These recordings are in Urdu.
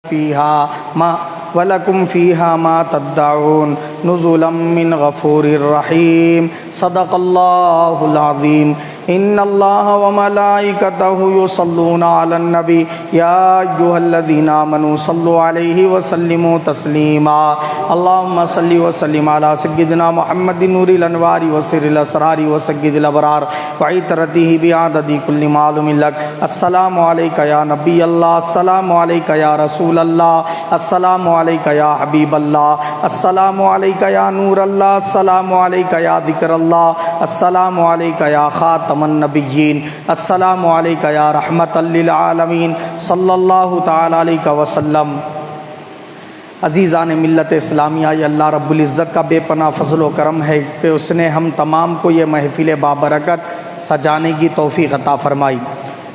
فيها ما ولكم فيها ما تدعون نزلا من غفور رحيم صدق الله العظيم إن الله وملائكته يصلون على النبي يا أيها الذين آمنوا صلوا عليه وسلموا تسليما اللهم صل وسلم على سيدنا محمد نور الأنوار وسر الأسرار وسيد الأبرار وعطرته بعدد كل معلوم لك السلام عليك يا نبي الله السلام عليك يا رسول الله السلام عليك يا حبيب الله السلام عليك يا نور الله السلام عليك يا ذكر الله السلام عليك يا خاتم النبيين السلام عليك يا رحمة للعالمين صلی اللہ تعالی علیہ وسلم۔ عزیزان ملت اسلامیہ، یہ اللہ رب العزت کا بے پناہ فضل و کرم ہے کہ اس نے ہم تمام کو یہ محفل بابرکت سجانے کی توفیق عطا فرمائی۔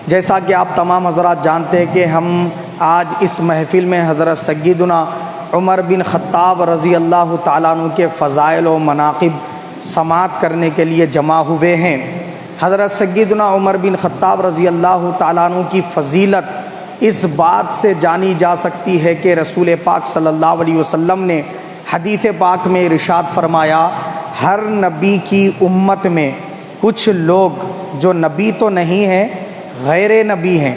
جیسا کہ آپ تمام حضرات جانتے ہیں کہ ہم آج اس محفل میں حضرت سیدنا عمر بن خطاب رضی اللہ تعالیٰ عنہ کے فضائل و مناقب سماعت کرنے کے لیے جمع ہوئے ہیں۔ حضرت سیدنا عمر بن خطاب رضی اللہ تعالیٰ عنہ کی فضیلت اس بات سے جانی جا سکتی ہے کہ رسول پاک صلی اللہ علیہ وسلم نے حدیث پاک میں ارشاد فرمایا، ہر نبی کی امت میں کچھ لوگ جو نبی تو نہیں ہیں، غیر نبی ہیں،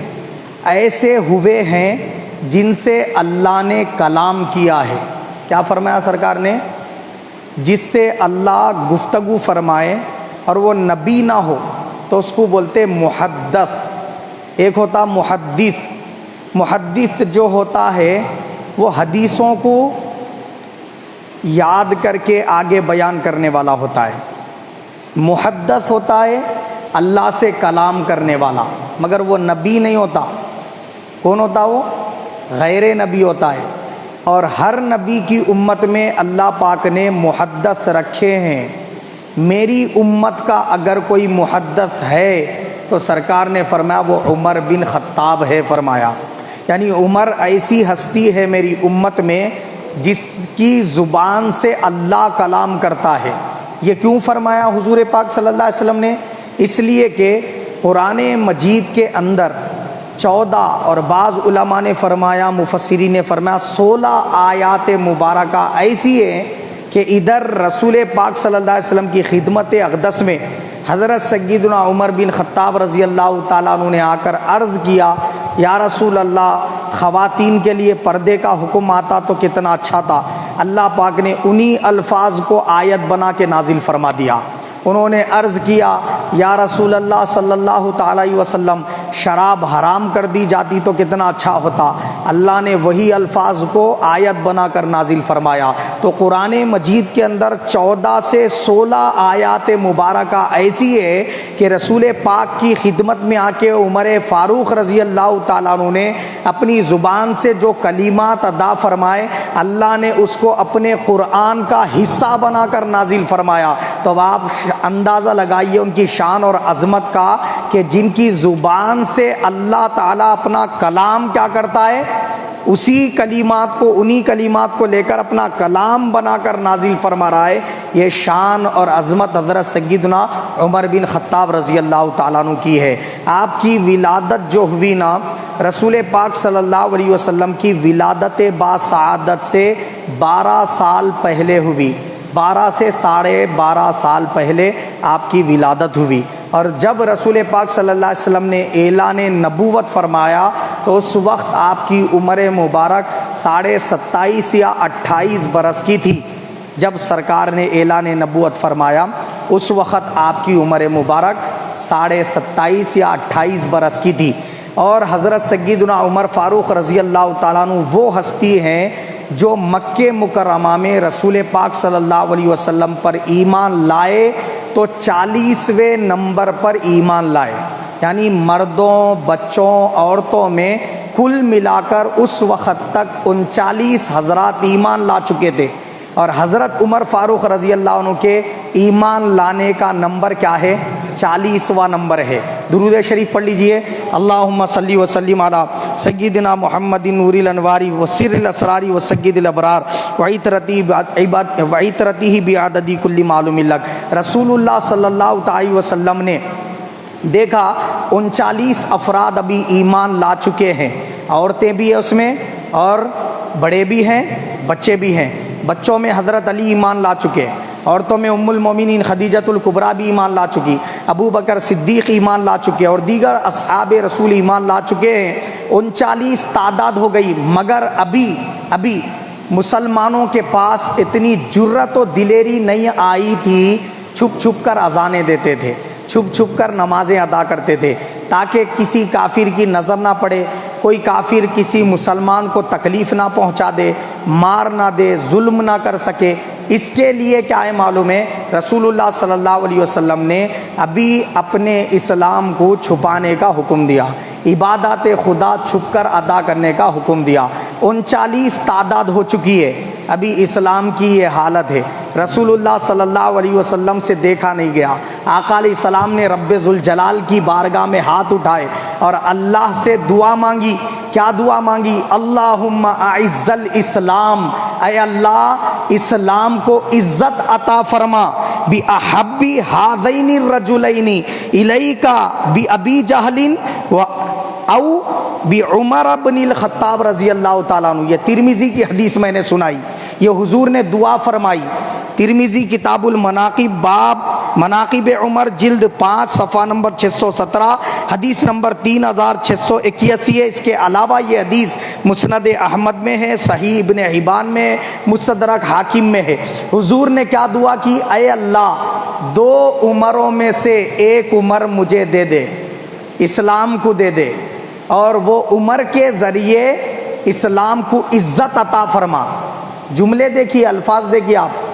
ایسے ہوئے ہیں جن سے اللہ نے کلام کیا ہے۔ کیا فرمایا سرکار نے؟ جس سے اللہ گفتگو فرمائے اور وہ نبی نہ ہو تو اس کو بولتے محدث۔ ایک ہوتا محدث، محدث جو ہوتا ہے وہ حدیثوں کو یاد کر کے آگے بیان کرنے والا ہوتا ہے۔ محدث ہوتا ہے اللہ سے کلام کرنے والا، مگر وہ نبی نہیں ہوتا۔ کون ہوتا وہ؟ غیر نبی ہوتا ہے۔ اور ہر نبی کی امت میں اللہ پاک نے محدث رکھے ہیں۔ میری امت کا اگر کوئی محدث ہے تو سرکار نے فرمایا وہ عمر بن خطاب ہے فرمایا۔ یعنی عمر ایسی ہستی ہے میری امت میں جس کی زبان سے اللہ کلام کرتا ہے۔ یہ کیوں فرمایا حضور پاک صلی اللہ علیہ وسلم نے؟ اس لیے کہ قرآن مجید کے اندر 14 اور بعض علماء نے فرمایا، مفسرین نے فرمایا 16 آیات مبارکہ ایسی ہیں کہ ادھر رسول پاک صلی اللہ علیہ وسلم کی خدمت اقدس میں حضرت سیدنا عمر بن خطاب رضی اللہ تعالیٰ عنہ نے آ کر عرض کیا، یا رسول اللہ، خواتین کے لیے پردے کا حکم آتا تو کتنا اچھا تھا۔ اللہ پاک نے انہی الفاظ کو آیت بنا کے نازل فرما دیا۔ انہوں نے عرض کیا، یا رسول اللہ صلی اللہ تعالی علیہ وسلم، شراب حرام کر دی جاتی تو کتنا اچھا ہوتا۔ اللہ نے وہی الفاظ کو آیت بنا کر نازل فرمایا۔ تو قرآن مجید کے اندر 14 سے 16 آیات مبارکہ ایسی ہے کہ رسول پاک کی خدمت میں آ کے عمر فاروق رضی اللہ تعالیٰ عنہ نے اپنی زبان سے جو کلمات ادا فرمائے، اللہ نے اس کو اپنے قرآن کا حصہ بنا کر نازل فرمایا۔ تو آپ اندازہ لگائیے ان کی شان اور عظمت کا کہ جن کی زبان سے اللہ تعالیٰ اپنا کلام کیا کرتا ہے، اسی کلمات کو، انہی کلمات کو لے کر اپنا کلام بنا کر نازل فرما رہا ہے۔ یہ شان اور عظمت حضرت سیدنا عمر بن خطاب رضی اللہ تعالیٰ عنہ کی ہے۔ آپ کی ولادت جو ہوئی نا، رسول پاک صلی اللہ علیہ وسلم کی ولادت با سعادت سے 12 سال پہلے ہوئی۔ 12 سے 12.5 سال پہلے آپ کی ولادت ہوئی۔ اور جب رسول پاک صلی اللہ علیہ وسلم نے اعلان نبوت فرمایا تو اس وقت آپ کی عمر مبارک 27.5 یا 28 برس کی تھی۔ جب سرکار نے اعلان نبوت فرمایا اس وقت آپ کی عمر مبارک 27.5 یا 28 برس کی تھی۔ اور حضرت سیدنا عمر فاروق رضی اللہ تعالیٰ عنہ وہ ہستی ہیں جو مکہ مکرمہ میں رسول پاک صلی اللہ علیہ وسلم پر ایمان لائے تو 40ویں نمبر پر ایمان لائے۔ یعنی مردوں، بچوں، عورتوں میں کل ملا کر اس وقت تک 39 حضرات ایمان لا چکے تھے۔ اور حضرت عمر فاروق رضی اللہ عنہ کے ایمان لانے کا نمبر کیا ہے؟ 40واں نمبر ہے۔ درود شریف پڑھ لیجئے، اللہم صلی وسلم علی سیدنا محمد نور الانوار وسر الاسرار وسید الابرار وعطرتہ بعدد کل معلوم لک۔ رسول اللہ صلی اللہ تعالی وسلم نے دیکھا 39 افراد ابھی ایمان لا چکے ہیں، عورتیں بھی ہیں اس میں، اور بڑے بھی ہیں بچے بھی ہیں۔ بچوں میں حضرت علی ایمان لا چکے، عورتوں میں ام المومنین خدیجۃ الکبریٰ بھی ایمان لا چکی، ابو بکر صدیق ایمان لا چکے اور دیگر اصحاب رسول ایمان لا چکے ہیں۔ 39 تعداد ہو گئی، مگر ابھی مسلمانوں کے پاس اتنی جرأت و دلیری نہیں آئی تھی، چھپ چھپ کر اذانیں دیتے تھے، چھپ چھپ کر نمازیں ادا کرتے تھے تاکہ کسی کافر کی نظر نہ پڑے، کوئی کافر کسی مسلمان کو تکلیف نہ پہنچا دے، مار نہ دے، ظلم نہ کر سکے۔ اس کے لیے کیا ہے معلوم ہے، رسول اللہ صلی اللہ علیہ وسلم نے ابھی اپنے اسلام کو چھپانے کا حکم دیا، عبادات خدا چھپ کر ادا کرنے کا حکم دیا۔ 39 تعداد ہو چکی ہے، ابھی اسلام کی یہ حالت ہے۔ رسول اللہ صلی اللہ علیہ وسلم سے دیکھا نہیں گیا۔ آقا علیہ السلام نے رب ذوالجلال کی بارگاہ میں ہاتھ اٹھائے اور اللہ سے دعا مانگی۔ کیا دعا مانگی؟ اللہم اعز الاسلام، اے اللہ اسلام کو عزت عطا فرما، بِأَحَبِّ هَذَيْنِ الرَّجُلَيْنِ إِلَيْكَ بِأَبِي جَهْلٍ او بعمر بن الخطاب رضی اللہ تعالیٰ عنہ۔ یہ ترمذی کی حدیث میں نے سنائی، یہ حضور نے دعا فرمائی۔ ترمذی کتاب المناقب، باب مناقب عمر، جلد 5، صفحہ نمبر 617، حدیث نمبر 3681 ہے۔ اس کے علاوہ یہ حدیث مسند احمد میں ہے، صحیح ابن حبان میں ہے، مستدرک حاکم میں ہے۔ حضور نے کیا دعا کی؟ اے اللہ 2 عمروں میں سے ایک عمر مجھے دے دے، اسلام کو دے دے، اور وہ عمر کے ذریعے اسلام کو عزت عطا فرما۔ جملے دیکھیے، الفاظ دیکھیے آپ،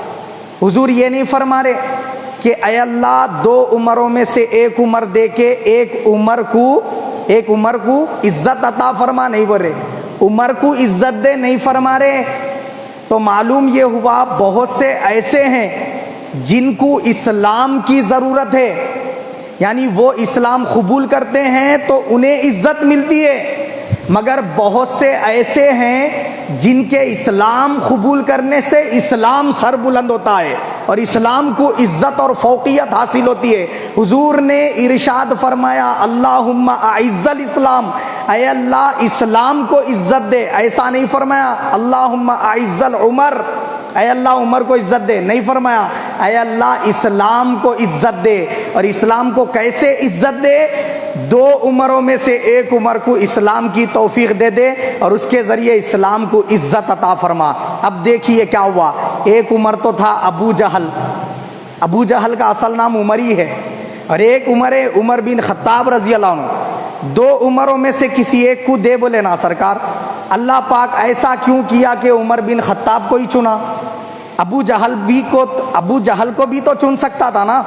حضور یہ نہیں فرما رہے کہ اے اللہ 2 عمروں میں سے ایک عمر دے کے ایک عمر کو عزت عطا فرما، نہیں بول رہے عمر کو عزت دے، نہیں فرما رہے۔ تو معلوم یہ ہوا بہت سے ایسے ہیں جن کو اسلام کی ضرورت ہے، یعنی وہ اسلام قبول کرتے ہیں تو انہیں عزت ملتی ہے، مگر بہت سے ایسے ہیں جن کے اسلام قبول کرنے سے اسلام سر بلند ہوتا ہے اور اسلام کو عزت اور فوقیت حاصل ہوتی ہے۔ حضور نے ارشاد فرمایا اللہم اعز الاسلام، اے اللہ اسلام کو عزت دے، ایسا نہیں فرمایا اللہم اعز العمر، اے اللہ عمر کو عزت دے، نہیں فرمایا اے اللہ اسلام کو عزت دے۔ اور اسلام کو کیسے عزت دے؟ 2 عمروں میں سے ایک عمر کو اسلام کی توفیق دے دے اور اس کے ذریعے اسلام کو عزت عطا فرما۔ اب دیکھیے کیا ہوا، ایک عمر تو تھا ابو جہل، ابو جہل کا اصل نام عمر ہی ہے، اور ایک عمر ہے عمر بن خطاب رضی اللہ عنہ۔ 2 عمروں میں سے کسی ایک کو دے بولے نا سرکار، اللہ پاک ایسا کیوں کیا کہ عمر بن خطاب کو ہی چنا؟ ابو جہل کو بھی تو چن سکتا تھا نا،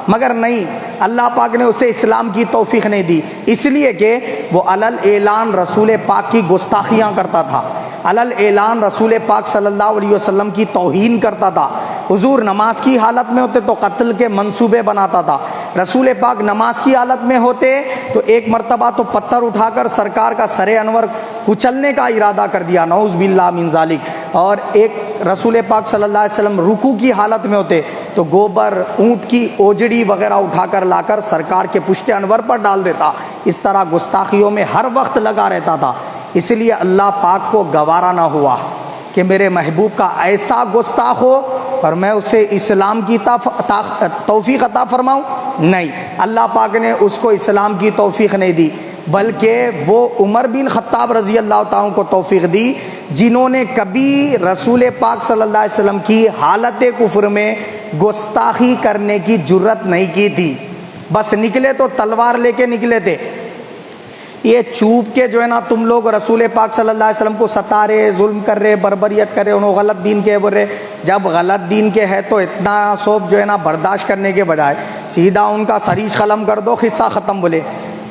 مگر نہیں، اللہ پاک نے اسے اسلام کی توفیق نہیں دی، اس لیے کہ وہ علل اعلان رسول پاک کی گستاخیاں کرتا تھا، علل اعلان رسول پاک صلی اللہ علیہ وسلم کی توہین کرتا تھا۔ حضور نماز کی حالت میں ہوتے تو قتل کے منصوبے بناتا تھا، رسول پاک نماز کی حالت میں ہوتے تو ایک مرتبہ تو پتھر اٹھا کر سرکار کا سر انور کچلنے کا ارادہ کر دیا، نعوذ باللہ من ذالک۔ اور ایک رسول پاک صلی اللہ علیہ وسلم رکوع کی حالت میں ہوتے تو گوبر، اونٹ کی اوجڑی وغیرہ اٹھا کر لا کر سرکار کے پشت انور پر ڈال دیتا۔ اس طرح گستاخیوں میں ہر وقت لگا رہتا تھا، اس لیے اللہ پاک کو گوارا نہ ہوا کہ میرے محبوب کا ایسا گستاخ ہو اور میں اسے اسلام کی توفیق عطا فرماؤں، نہیں، اللہ پاک نے اس کو اسلام کی توفیق نہیں دی، بلکہ وہ عمر بن خطاب رضی اللہ تعالیٰ کو توفیق دی جنہوں نے کبھی رسول پاک صلی اللہ علیہ وسلم کی حالت کفر میں گستاخی کرنے کی جرت نہیں کی تھی، بس نکلے تو تلوار لے کے نکلے تھے۔ یہ چوب کے جو ہے نا تم لوگ رسول پاک صلی اللہ علیہ وسلم کو ستا رہے، ظلم کر رہے، بربریت کر رہے، انہوں غلط دین کے بول رہے، جب غلط دین کے ہے تو اتنا سوب جو ہے نا برداشت کرنے کے بجائے سیدھا ان کا سریش قلم کر دو، قصہ ختم۔ بولے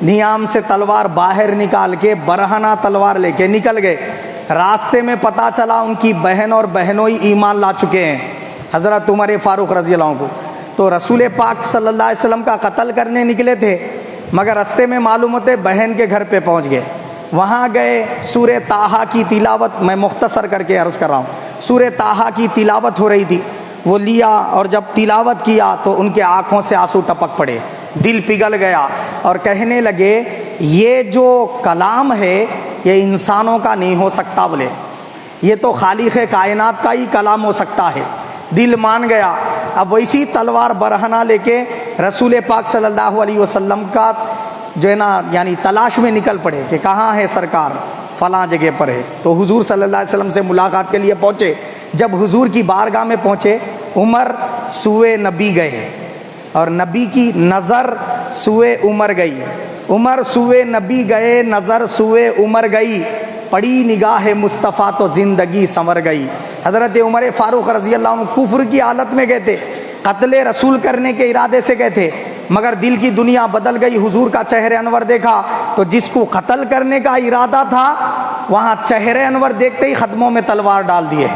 نیام سے تلوار باہر نکال کے برہنہ تلوار لے کے نکل گئے، راستے میں پتہ چلا ان کی بہن اور بہنوئی ایمان لا چکے ہیں، حضرت عمر فاروق رضی اللہ عنہ کو، تو رسول پاک صلی اللہ علیہ وسلم کا قتل کرنے نکلے تھے، مگر راستے میں معلوم ہوتے بہن کے گھر پہ پہنچ گئے، وہاں گئے، سورہ طٰہٰ کی تلاوت میں مختصر کر کے عرض کر رہا ہوں، سورہ طٰہٰ کی تلاوت ہو رہی تھی، وہ لیا اور جب تلاوت کیا تو ان کے آنکھوں سے آنسو ٹپک پڑے، دل پگھل گیا اور کہنے لگے یہ جو کلام ہے یہ انسانوں کا نہیں ہو سکتا بولے، یہ تو خالق کائنات کا ہی کلام ہو سکتا ہے۔ دل مان گیا، اب ویسی تلوار برہنہ لے کے رسول پاک صلی اللہ علیہ وسلم کا جو ہے نا یعنی تلاش میں نکل پڑے کہ کہاں ہے سرکار، فلاں جگہ پر ہے۔ تو حضور صلی اللہ علیہ وسلم سے ملاقات کے لیے پہنچے۔ جب حضور کی بارگاہ میں پہنچے، عمر سوئے نبی گئے اور نبی کی نظر سوئے عمر گئی، عمر سوئے نبی گئے، نظر سوئے عمر گئی، پڑی نگاہ مصطفیٰ تو زندگی سنور گئی۔ حضرت عمر فاروق رضی اللہ عنہ کفر کی حالت میں گئے تھے، قتل رسول کرنے کے ارادے سے گئے تھے، مگر دل کی دنیا بدل گئی، حضور کا چہرہ انور دیکھا تو جس کو قتل کرنے کا ارادہ تھا وہاں چہرہ انور دیکھتے ہی قدموں میں تلوار ڈال دیے،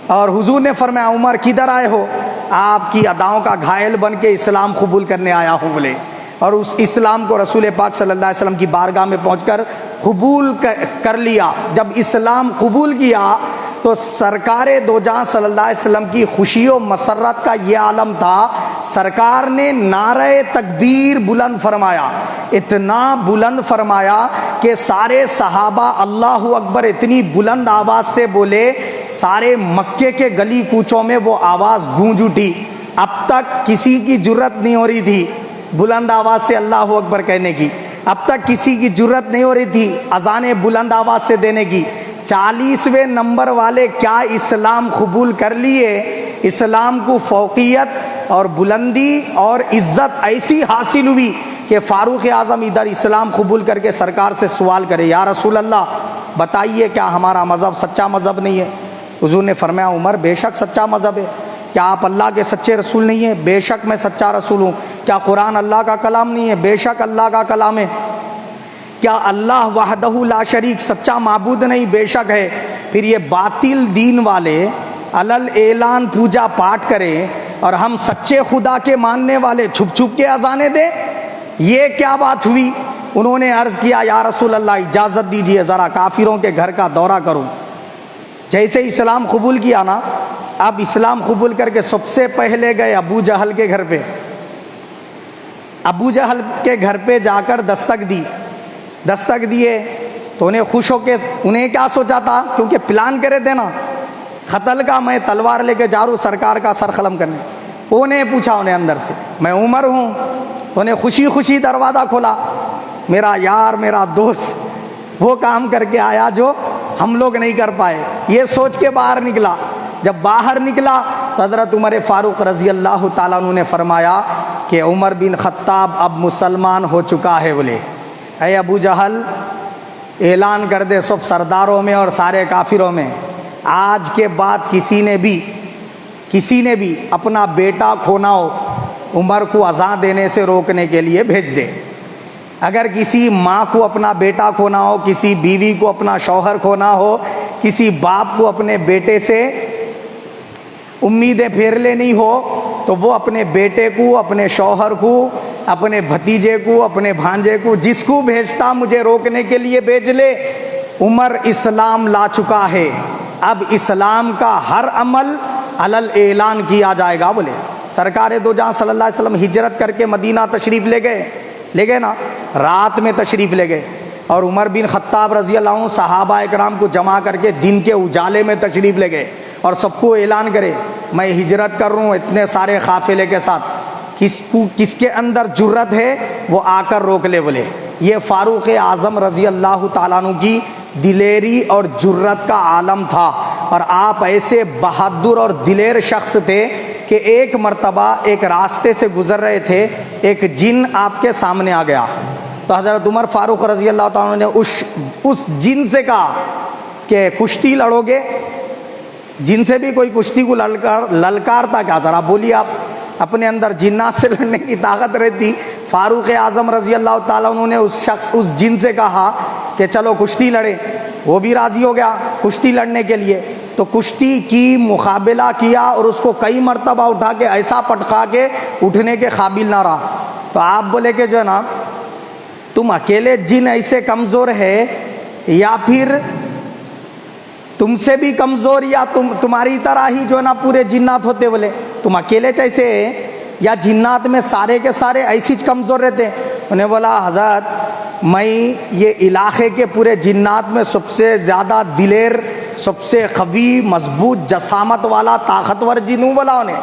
اور حضور نے فرمایا عمر کدھر آئے ہو؟ آپ کی اداؤں کا گھائل بن کے اسلام قبول کرنے آیا ہوں بولے، اور اس اسلام کو رسول پاک صلی اللہ علیہ وسلم کی بارگاہ میں پہنچ کر قبول کر لیا۔ جب اسلام قبول کیا تو سرکار دو جہاں صلی اللہ علیہ وسلم کی خوشی و مسرت کا یہ عالم تھا، سرکار نے نعرہ تکبیر بلند فرمایا، اتنا بلند فرمایا کہ سارے صحابہ اللہ اکبر اتنی بلند آواز سے بولے، سارے مکے کے گلی کوچوں میں وہ آواز گونج اٹھی۔ اب تک کسی کی جرت نہیں ہو رہی تھی بلند آواز سے اللہ اکبر کہنے کی، اب تک کسی کی جرت نہیں ہو رہی تھی اذانیں بلند آواز سے دینے کی۔ 40ویں نمبر والے کیا اسلام قبول کر لیے، اسلام کو فوقیت اور بلندی اور عزت ایسی حاصل ہوئی کہ فاروق اعظم ادھر اسلام قبول کر کے سرکار سے سوال کرے، یا رسول اللہ بتائیے کیا ہمارا مذہب سچا مذہب نہیں ہے؟ حضور نے فرمایا عمر بے شک سچا مذہب ہے۔ کیا آپ اللہ کے سچے رسول نہیں ہیں؟ بے شک میں سچا رسول ہوں۔ کیا قرآن اللہ کا کلام نہیں ہے؟ بے شک اللہ کا کلام ہے۔ کیا اللہ وحدہ لا شریک سچا معبود نہیں؟ بے شک ہے۔ پھر یہ باطل دین والے علل اعلان پوجا پاٹ کریں اور ہم سچے خدا کے ماننے والے چھپ چھپ کے اذانیں دیں، یہ کیا بات ہوئی؟ انہوں نے عرض کیا یا رسول اللہ اجازت دیجیے ذرا کافروں کے گھر کا دورہ کروں۔ جیسے اسلام قبول کیا نا، اب اسلام قبول کر کے سب سے پہلے گئے ابو جہل کے گھر پہ، ابو جہل کے گھر پہ جا کر دستک دیے تو انہیں خوش ہو کے، انہیں کیا سوچا تھا کیونکہ پلان کرے تھے نا قتل کا، میں تلوار لے کے جا رہا ہوں سرکار کا سر قلم کرنے۔ انہیں پوچھا انہیں اندر سے میں عمر ہوں، تو انہیں خوشی خوشی دروازہ کھولا، میرا یار میرا دوست وہ کام کر کے آیا جو ہم لوگ نہیں کر پائے، یہ سوچ کے باہر نکلا۔ جب باہر نکلا تو حضرت عمر فاروق رضی اللہ تعالیٰ عنہ نے فرمایا کہ عمر بن خطاب اب مسلمان ہو چکا ہے، بولے اے ابو جہل اعلان کر دے سب سرداروں میں اور سارے کافروں میں، آج کے بعد کسی نے بھی اپنا بیٹا کھونا ہو عمر کو اذان دینے سے روکنے کے لیے بھیج دے۔ اگر کسی ماں کو اپنا بیٹا کھونا ہو، کسی بیوی کو اپنا شوہر کھونا ہو، کسی باپ کو اپنے بیٹے سے امیدیں پھیر لینی ہو، تو وہ اپنے بیٹے کو، اپنے شوہر کو، اپنے بھتیجے کو، اپنے بھانجے کو، جس کو بھیجتا مجھے روکنے کے لیے بھیج لے۔ عمر اسلام لا چکا ہے، اب اسلام کا ہر عمل علل اعلان کیا جائے گا۔ بولے سرکار دو جہاں صلی اللہ علیہ وسلم ہجرت کر کے مدینہ تشریف لے گئے نا، رات میں تشریف لے گئے، اور عمر بن خطاب رضی اللہ عنہ صحابہ اکرام کو جمع کر کے دن کے اجالے میں تشریف لے گئے اور سب کو اعلان کرے میں ہجرت کر رہا ہوں اتنے سارے قافلے کے ساتھ، کس کے اندر جرت ہے وہ آ کر روک لے۔ بولے یہ فاروق اعظم رضی اللہ تعالیٰ عنہ کی دلیری اور جرت کا عالم تھا، اور آپ ایسے بہادر اور دلیر شخص تھے کہ ایک مرتبہ ایک راستے سے گزر رہے تھے، ایک جن آپ کے سامنے آ گیا، تو حضرت عمر فاروق رضی اللہ تعالیٰ عنہ نے اس جن سے کہا کہ کشتی لڑو گے؟ جن سے بھی کوئی کشتی کو للکارتا کیا؟ ذرا بولیے آپ، اپنے اندر جنات سے لڑنے کی طاقت رہتی۔ فاروق اعظم رضی اللہ تعالیٰ عنہ نے اس جن سے کہا کہ چلو کشتی لڑے، وہ بھی راضی ہو گیا کشتی لڑنے کے لیے، تو کشتی کی مقابلہ کیا اور اس کو کئی مرتبہ اٹھا کے ایسا پٹکا کے اٹھنے کے قابل نہ رہا۔ تو آپ بولے کہ جو ہے نا تم اکیلے جن ایسے کمزور ہے، یا پھر تم سے بھی کمزور، یا تمہاری طرح ہی جو ہے نا پورے جنات ہوتے؟ بولے تم اکیلے جیسے، یا جنات میں سارے کے سارے ایسی کمزور رہتے؟ انہیں بولا حضرت میں یہ علاقے کے پورے جنات میں سب سے زیادہ دلیر، سب سے قوی، مضبوط، جسامت والا، طاقتور جن ہوں بلا انہیں.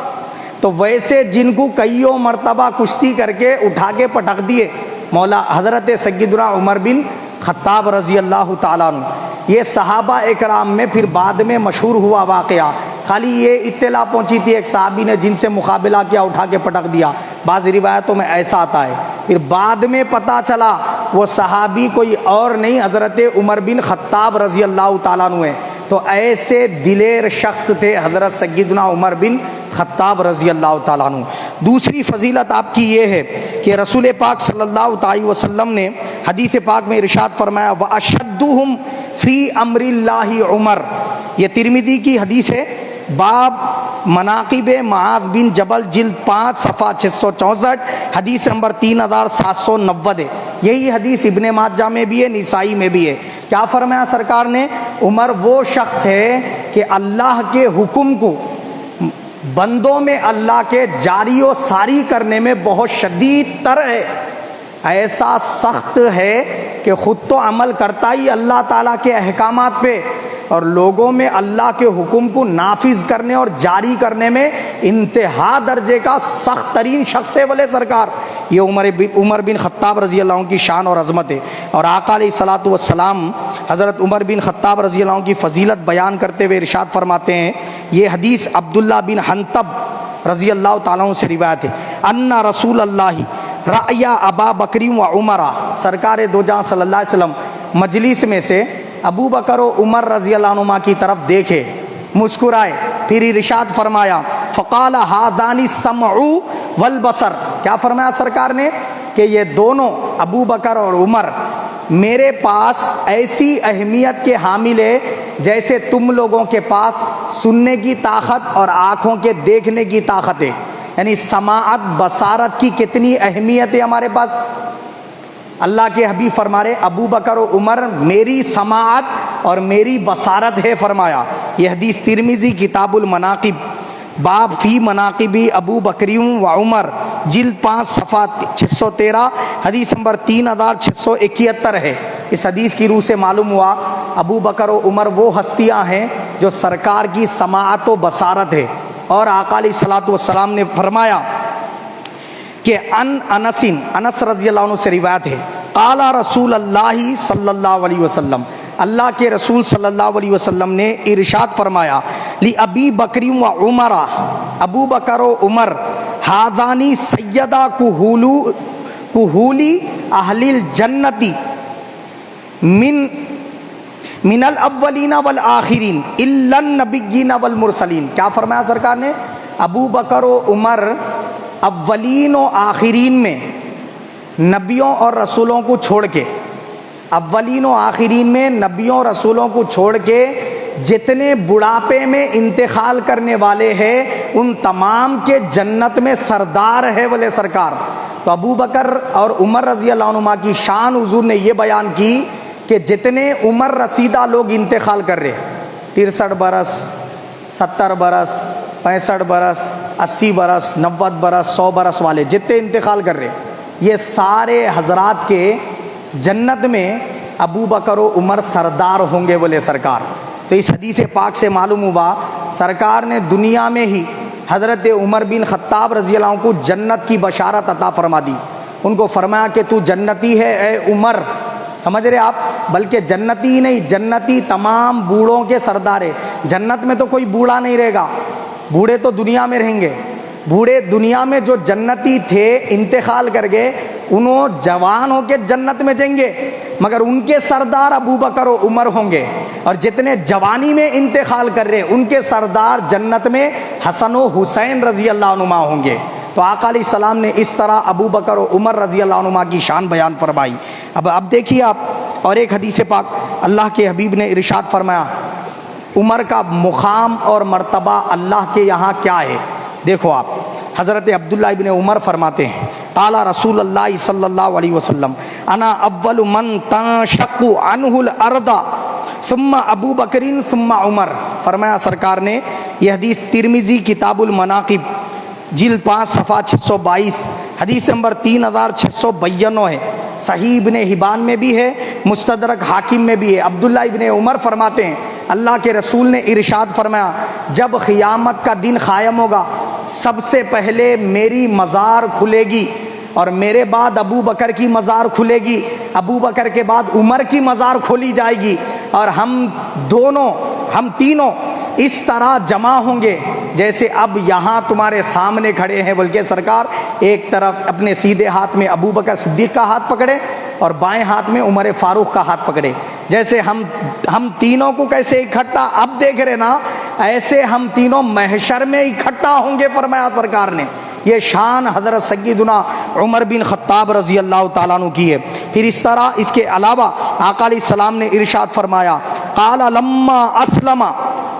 تو ویسے جن کو کئیوں مرتبہ کشتی کر کے اٹھا کے پٹک دیے مولا حضرت سیدنا عمر بن خطاب رضی اللہ تعالیٰ عنہ. یہ صحابہ اکرام میں پھر بعد میں مشہور ہوا واقعہ. خالی یہ اطلاع پہنچی تھی ایک صحابی نے جن سے مقابلہ کیا، اٹھا کے پٹک دیا، بعض روایتوں میں ایسا آتا ہے. پھر بعد میں پتہ چلا وہ صحابی کوئی اور نہیں، حضرت عمر بن خطاب رضی اللہ تعالیٰ عنہ ہیں. تو ایسے دلیر شخص تھے حضرت سیدنا عمر بن خطاب رضی اللہ تعالیٰ عنہ. دوسری فضیلت آپ کی یہ ہے کہ رسول پاک صلی اللہ تعالی وسلم نے حدیث پاک میں ارشاد فرمایا وَأَشَدُّهُمْ فِي أَمْرِ اللَّهِ عمر. یہ ترمذی کی حدیث ہے، باب مناقب معاذ بن جبل جلد 5 صفحہ 664، حدیث نمبر 3790 ہے. یہی حدیث ابن ماجہ میں بھی ہے، نسائی میں بھی ہے. کیا فرمایا سرکار نے؟ عمر وہ شخص ہے کہ اللہ کے حکم کو بندوں میں اللہ کے جاری و ساری کرنے میں بہت شدید تر ہے. ایسا سخت ہے کہ خود تو عمل کرتا ہی اللہ تعالیٰ کے احکامات پہ، اور لوگوں میں اللہ کے حکم کو نافذ کرنے اور جاری کرنے میں انتہا درجے کا سخت ترین شخص ہے بولے سرکار. یہ عمر بن خطاب رضی اللہ عنہ کی شان اور عظمت ہے. اور آقا علیہ الصلوۃ والسلام حضرت عمر بن خطاب رضی اللہ عنہ کی فضیلت بیان کرتے ہوئے ارشاد فرماتے ہیں، یہ حدیث عبداللہ بن حنطب رضی اللہ تعالیٰ عنہ سے روایت ہے، ان رسول اللہ رأیا ابا بکری و عمر. سرکار دو جہاں صلی اللہ علیہ وسلم مجلس میں سے ابو بکر و عمر رضی اللہ عنہما کی طرف دیکھے، مسکرائے، پھر ارشاد فرمایا فقال ہادان السمع والبصر. کیا فرمایا سرکار نے کہ یہ دونوں ابو بکر اور عمر میرے پاس ایسی اہمیت کے حامل ہے جیسے تم لوگوں کے پاس سننے کی طاقت اور آنکھوں کے دیکھنے کی طاقت ہے. یعنی سماعت، بصارت کی کتنی اہمیت ہے ہمارے پاس. اللہ کے حبیب فرما رہے ابو بکر و عمر میری سماعت اور میری بصارت ہے فرمایا. یہ حدیث ترمذی کتاب المناقب باب فی مناقبی ابو بکریوں و عمر جلد 5 صفحہ 613، حدیث نمبر 3671 ہے. اس حدیث کی روح سے معلوم ہوا ابو بکر و عمر وہ ہستیاں ہیں جو سرکار کی سماعت و بصارت ہے. اور آقا علیہ الصلوۃ والسلام نے فرمایا کہ انس رضی اللہ عنہ سے روایت ہے، قال رسول اللہ صلی اللہ علیہ وسلم، اللہ کے رسول صلی اللہ علیہ وسلم نے ارشاد فرمایا لأبی بکر و عمر، ابو بکر و عمر ہادانی سیدہ کہولی اہل الجنتی من الاولین والآخرین الا النبیین والمرسلین. کیا فرمایا سرکار نے؟ ابو بکر و عمر اولین و آخرین میں نبیوں اور رسولوں کو چھوڑ کے، اولین و آخرین میں نبیوں اور رسولوں کو چھوڑ کے جتنے بڑھاپے میں انتقال کرنے والے ہیں ان تمام کے جنت میں سردار ہے بولے سرکار. تو ابو بکر اور عمر رضی اللہ عنہما کی شان حضور نے یہ بیان کی کہ جتنے عمر رسیدہ لوگ انتقال کر رہے، 63 برس، 70 برس، 65 برس، 80 برس، 90 برس، 100 برس والے جتنے انتقال کر رہے، یہ سارے حضرات کے جنت میں ابو بکر و عمر سردار ہوں گے بولے سرکار. تو اس حدیث پاک سے معلوم ہوا سرکار نے دنیا میں ہی حضرت عمر بن خطاب رضی اللہ عنہ کو جنت کی بشارت عطا فرما دی. ان کو فرمایا کہ تو جنتی ہے اے عمر. سمجھ رہے آپ؟ بلکہ جنتی ہی نہیں، جنتی تمام بوڑھوں کے سردار ہے. جنت میں تو کوئی بوڑھا نہیں رہے گا، بوڑھے تو دنیا میں رہیں گے. بوڑھے دنیا میں جو جنتی تھے انتقال کر گئے، انہوں جوان ہو کے جنت میں جائیں گے، مگر ان کے سردار ابو بکر و عمر ہوں گے. اور جتنے جوانی میں انتقال کر رہے ان کے سردار جنت میں حسن و حسین رضی اللہ عنہما ہوں گے. تو آقا علیہ السلام نے اس طرح ابو بکر و عمر رضی اللہ عنہما کی شان بیان فرمائی. اب دیکھیے آپ، اور ایک حدیث پاک اللہ کے حبیب نے ارشاد فرمایا عمر کا مقام اور مرتبہ اللہ کے یہاں کیا ہے. دیکھو آپ، حضرت عبداللہ ابن عمر فرماتے ہیں قال رسول اللہ صلی اللہ علیہ وسلم انا اول من تنشق عنہ الارض ثم ابو بکر ثم عمر. فرمایا سرکار نے، یہ حدیث ترمذی کتاب المناقب جلد 5 صفحہ 622، حدیث نمبر 3692 ہے. صحیح ابن حبان میں بھی ہے، مستدرک حاکم میں بھی ہے۔ عبداللہ ابن عمر فرماتے ہیں اللہ کے رسول نے ارشاد فرمایا جب قیامت کا دن قائم ہوگا سب سے پہلے میری مزار کھلے گی اور میرے بعد ابو بکر کی مزار کھلے گی، ابو بکر کے بعد عمر کی مزار کھولی جائے گی، اور ہم تینوں اس طرح جمع ہوں گے جیسے اب یہاں تمہارے سامنے کھڑے ہیں، بلکہ سرکار ایک طرف اپنے سیدھے ہاتھ میں ابو بکر صدیق کا ہاتھ پکڑے اور بائیں ہاتھ میں عمر فاروق کا ہاتھ پکڑے، جیسے ہم تینوں کو کیسے اکٹھا اب دیکھ رہے نا، ایسے ہم تینوں محشر میں اکٹھا ہوں گے فرمایا سرکار نے۔ یہ شان حضرت سیدنا عمر بن خطاب رضی اللہ تعالیٰ عنہ کی ہے۔ پھر اس طرح اس کے علاوہ آقا علیہ السلام نے ارشاد فرمایا قال لما اسلم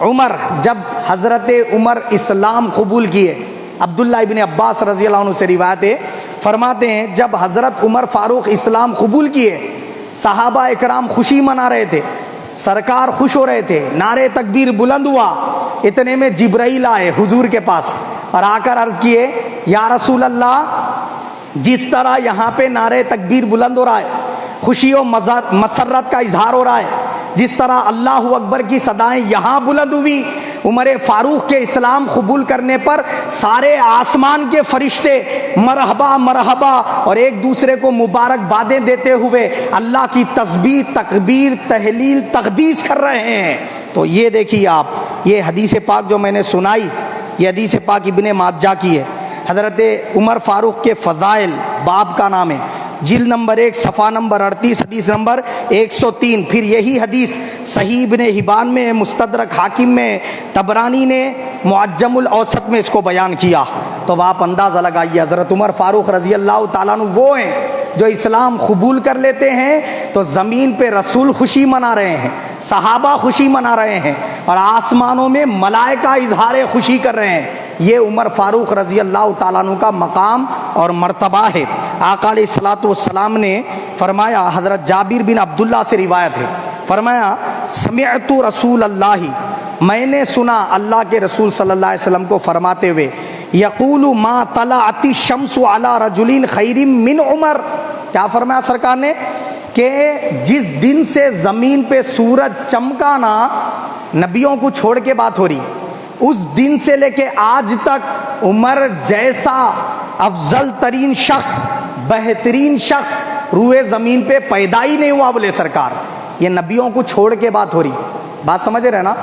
عمر، جب حضرت عمر اسلام قبول کیے، عبداللہ ابن عباس رضی اللہ عنہ سے روایت ہے، فرماتے ہیں جب حضرت عمر فاروق اسلام قبول کیے صحابہ اکرام خوشی منا رہے تھے، سرکار خوش ہو رہے تھے، نعرے تکبیر بلند ہوا، اتنے میں جبرائیل آئے حضور کے پاس اور آ کر عرض کیے یا رسول اللہ جس طرح یہاں پہ نعرے تکبیر بلند ہو رہا ہے، خوشی و مسرت کا اظہار ہو رہا ہے، جس طرح اللہ اکبر کی صدائیں یہاں بلند ہوئی عمر فاروق کے اسلام قبول کرنے پر، سارے آسمان کے فرشتے مرحبا مرحبا اور ایک دوسرے کو مبارک بادیں دیتے ہوئے اللہ کی تسبیح تکبیر تہلیل تقدیس کر رہے ہیں۔ تو یہ دیکھیے آپ، یہ حدیث پاک جو میں نے سنائی یہ حدیث پاک ابن ماجہ کی ہے۔ حضرت عمر فاروق کے فضائل باب کا نام ہے، جلد نمبر 1 صفحہ نمبر 38 حدیث نمبر 103۔ پھر یہی حدیث صحیح ابن حبان میں، مستدرک حاکم میں، طبرانی نے معجم الاوسط میں اس کو بیان کیا۔ تو آپ اندازہ لگائیے حضرت عمر فاروق رضی اللہ تعالیٰ عنہ وہ ہیں جو اسلام قبول کر لیتے ہیں تو زمین پہ رسول خوشی منا رہے ہیں، صحابہ خوشی منا رہے ہیں، اور آسمانوں میں ملائکہ اظہار خوشی کر رہے ہیں۔ یہ عمر فاروق رضی اللہ تعالیٰ عنہ کا مقام اور مرتبہ ہے۔ آقا علیہ الصلوۃ والسلام نے فرمایا، حضرت جابر بن عبداللہ سے روایت ہے، فرمایا سمعت رسول اللہ، میں نے سنا اللہ کے رسول صلی اللہ علیہ وسلم کو فرماتے ہوئے، یقول ما طلعت الشمس علی رجل خیر من عمر، کیا فرمایا سرکار نے کہ جس دن سے زمین پہ سورج چمکا نا، نبیوں کو چھوڑ کے بات ہو رہی، اس دن سے لے کے آج تک عمر جیسا افضل ترین شخص بہترین شخص روئے زمین پہ پیدا ہی نہیں ہوا بولے سرکار۔ یہ نبیوں کو چھوڑ کے بات ہو رہی، بات سمجھ رہے نا،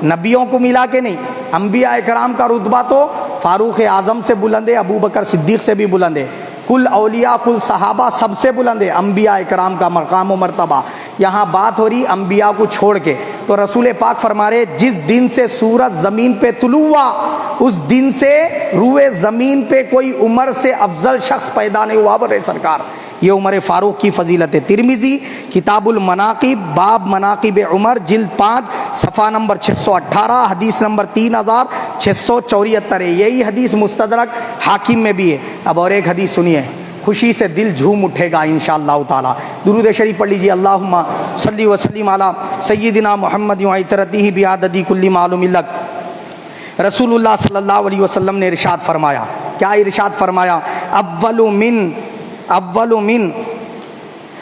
نبیوں کو ملا کے نہیں۔ انبیاء کرام کا رتبہ تو فاروق اعظم سے بلند ہے، ابو بکر صدیق سے بھی بلند ہے، کل اولیاء کل صحابہ سب سے بلند ہے انبیاء کرام کا مقام و مرتبہ۔ یہاں بات ہو رہی انبیاء کو چھوڑ کے، تو رسول پاک فرما رہے جس دن سے سورج زمین پہ طلوع ہوا اس دن سے روئے زمین پہ کوئی عمر سے افضل شخص پیدا نہیں ہوا بولے سرکار۔ یہ عمر فاروق کی فضیلت ہے۔ ترمذی کتاب المناقب باب مناقب عمر جلد 5 صفحہ نمبر 618 حدیث نمبر 3674 ہے۔ یہی حدیث مستدرک حاکم میں بھی ہے۔ اب اور ایک حدیث سنیے، خوشی سے دل جھوم اٹھے گا انشاءاللہ تعالی۔ درود شریف پڑھ لیجیے، اللہم صلی وسلم علی سیدنا محمد وعطرتہ بعدد کل معلوم لک۔ رسول اللہ صلی اللہ علیہ وسلم نے ارشاد فرمایا، کیا ارشاد فرمایا؟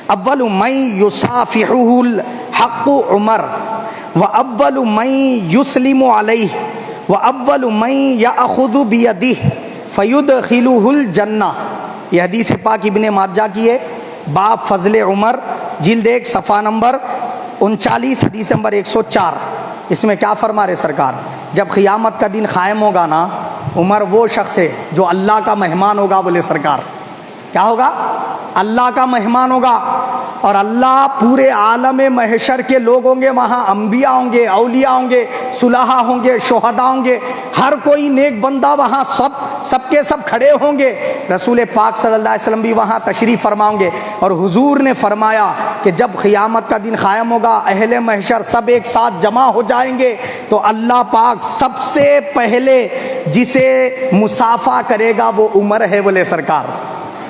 اول من یصافحہ الحق عمر واول من یسلم علیہ واول من یاخذ بیدہ فیدخلہ الجنہ۔ یہ حدیث پاک ابن ماجہ کی ہے، باب فضل عمر جلد 1 صفحہ نمبر 39 حدیث نمبر 104۔ اس میں کیا فرما رہے سرکار؟ جب قیامت کا دن قائم ہوگا نا، عمر وہ شخص ہے جو اللہ کا مہمان ہوگا بولے سرکار۔ کیا ہوگا؟ اللہ کا مہمان ہوگا، اور اللہ پورے عالم محشر کے لوگ ہوں گے، وہاں انبیاء ہوں گے، اولیاء ہوں گے، صلحاء ہوں گے، شہداء ہوں گے، ہر کوئی نیک بندہ وہاں سب کے سب کھڑے ہوں گے۔ رسول پاک صلی اللہ علیہ وسلم بھی وہاں تشریف فرماؤں گے، اور حضور نے فرمایا کہ جب قیامت کا دن قائم ہوگا اہل محشر سب ایک ساتھ جمع ہو جائیں گے، تو اللہ پاک سب سے پہلے جسے مصافحہ کرے گا وہ عمر ہے بولے سرکار۔